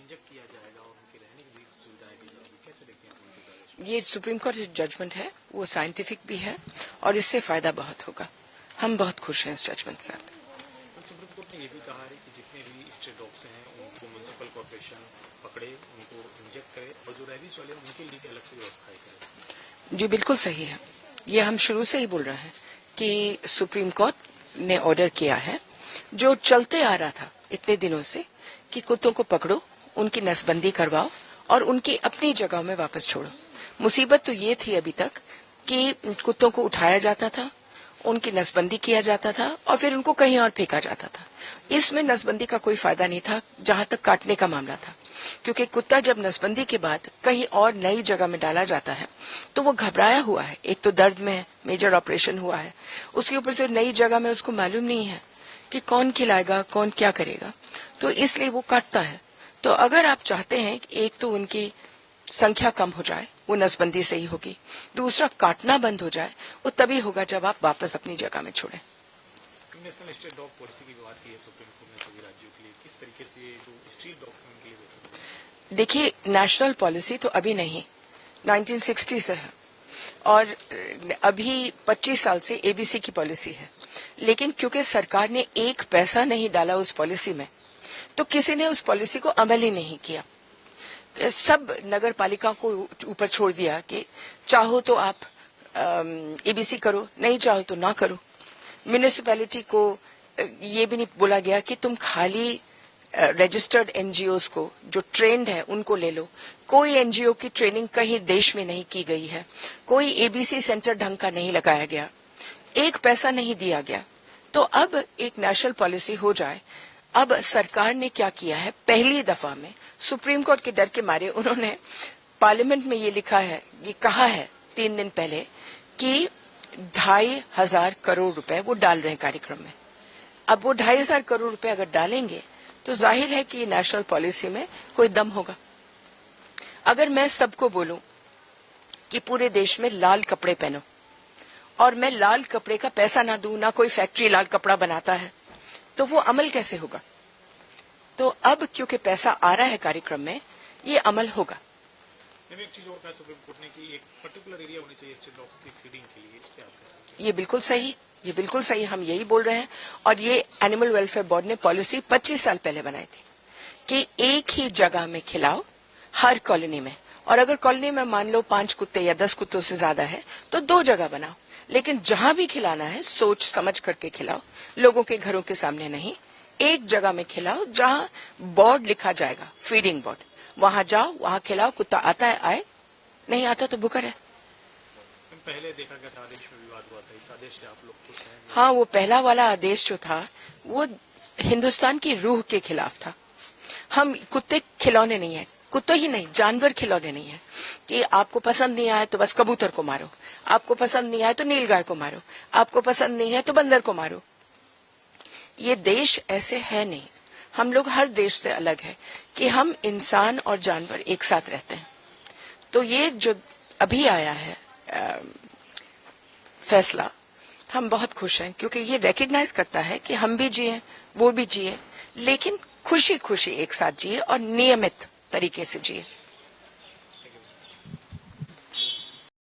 Inject किया जाएगा और उनके रहने की भी सुविधाएं दी जाएगी, कैसे देखते हैं उनके? ये सुप्रीम कोर्ट जजमेंट है, वो साइंटिफिक भी है और इससे फायदा बहुत होगा। हम बहुत खुश हैं इस जजमेंट से। सुप्रीम कोर्ट ने ये भी कहा है कि जितने भी स्ट्रे डॉग्स हैं उनको म्युनिसिपल कॉर्पोरेशन पकड़े, उनको इंजेक्ट करे और जो रैबीज वाले हैं उनके लिए अलग से व्यवस्थाएं करे। जी बिल्कुल सही है। ये हम शुरू से ही बोल रहे हैं कि सुप्रीम कोर्ट ने ऑर्डर किया है जो चलते आ रहा था इतने दिनों से कि कुत्तों को पकड़ो, उनकी नसबंदी करवाओ और उनकी अपनी जगह में वापस छोड़ो। मुसीबत तो ये थी अभी तक कि कुत्तों को उठाया जाता था, उनकी नसबंदी किया जाता था और फिर उनको कहीं और फेंका जाता था। इसमें नसबंदी का कोई फायदा नहीं था जहां तक काटने का मामला था, क्योंकि कुत्ता जब नसबंदी के बाद कहीं और नई जगह में डाला जाता है तो वो घबराया हुआ है, एक तो दर्द में है, मेजर ऑपरेशन हुआ है, उसके ऊपर से नई जगह में उसको मालूम नहीं है कि कौन खिलाएगा, कौन क्या करेगा, तो इसलिए वो काटता है। तो अगर आप चाहते हैं कि एक तो उनकी संख्या कम हो जाए, वो नसबंदी से ही होगी, दूसरा काटना बंद हो जाए, वो तभी होगा जब आप वापस अपनी जगह में छोड़ें। नेशनल स्ट्रीट डॉग पॉलिसी की बात की है सुप्रीम कोर्ट ने सभी राज्यों के लिए, किस तरीके से जो स्ट्रीट डॉग्स हैं उनके लिए? देखिए, नेशनल पॉलिसी तो अभी नहीं, 1960 से है और अभी 25 साल से एबीसी की पॉलिसी है, लेकिन क्योंकि सरकार ने एक पैसा नहीं डाला उस पॉलिसी में, तो किसी ने उस पॉलिसी को अमल ही नहीं किया। सब नगर पालिका को ऊपर छोड़ दिया कि चाहो तो आप एबीसी करो, नहीं चाहो तो ना करो। म्युनिसिपैलिटी को ये भी नहीं बोला गया कि तुम खाली रजिस्टर्ड एनजीओस को जो ट्रेंड है उनको ले लो। कोई एनजीओ की ट्रेनिंग कहीं देश में नहीं की गई है, कोई एबीसी सेंटर ढंग का नहीं लगाया गया, एक पैसा नहीं दिया गया। तो अब एक नेशनल पॉलिसी हो जाए। अब सरकार ने क्या किया है, पहली दफा में सुप्रीम कोर्ट के डर के मारे उन्होंने पार्लियामेंट में ये लिखा है, ये कहा है 3 दिन पहले कि 2,500 करोड़ रुपए वो डाल रहे हैं कार्यक्रम में। अब वो 2,500 करोड़ रुपए अगर डालेंगे तो जाहिर है कि नेशनल पॉलिसी में कोई दम होगा। अगर मैं सबको बोलूं कि पूरे देश में लाल कपड़े पहनो और मैं लाल कपड़े का पैसा ना दूं, ना कोई फैक्ट्री लाल कपड़ा बनाता है, तो वो अमल कैसे होगा? तो अब क्योंकि पैसा आ रहा है कार्यक्रम में, ये अमल होगा। एक चीज और कहा सुप्रीम कोर्ट ने कि एक पर्टिकुलर एरिया होनी चाहिए स्ट्रीट डॉग्स की फीडिंग के लिए, इस पे आपके ये बिल्कुल सही, ये बिल्कुल सही, हम यही बोल रहे हैं। और ये एनिमल वेलफेयर बोर्ड ने पॉलिसी 25 साल पहले बनाई थी कि एक ही जगह में खिलाओ हर कॉलोनी में, और अगर कॉलोनी में मान लो 5 कुत्ते या 10 कुत्तों से ज्यादा है तो 2 जगह बनाओ, लेकिन जहां भी खिलाना है सोच समझ करके खिलाओ, लोगों के घरों के सामने नहीं। एक जगह में खिलाओ जहां बोर्ड लिखा जाएगा, फीडिंग बोर्ड, वहां जाओ, वहां खिलाओ, कुत्ता आता है आए, नहीं आता तो भूखा रहे। पहले देखा गया था आदेश में विवाद हुआ था, इस आदेश से आप लोग खुश हैं? हाँ, वो पहला वाला आदेश जो था वो हिंदुस्तान की रूह के खिलाफ था। हम कुत्ते खिलौने नहीं है, कुत्ते ही नहीं, जानवर खिलौने नहीं है कि आपको पसंद नहीं आया तो बस कबूतर को मारो, आपको पसंद नहीं आया तो नीलगाय को मारो, आपको पसंद नहीं है तो बंदर को मारो। ये देश ऐसे है नहीं। हम लोग हर देश से अलग है कि हम इंसान और जानवर एक साथ रहते हैं। तो ये जो अभी आया है फैसला, हम बहुत खुश हैं, क्योंकि ये रेकग्नाइज करता है कि हम भी जिए, वो भी जिए, लेकिन खुशी खुशी एक साथ जिए और नियमित तरीके से जिए।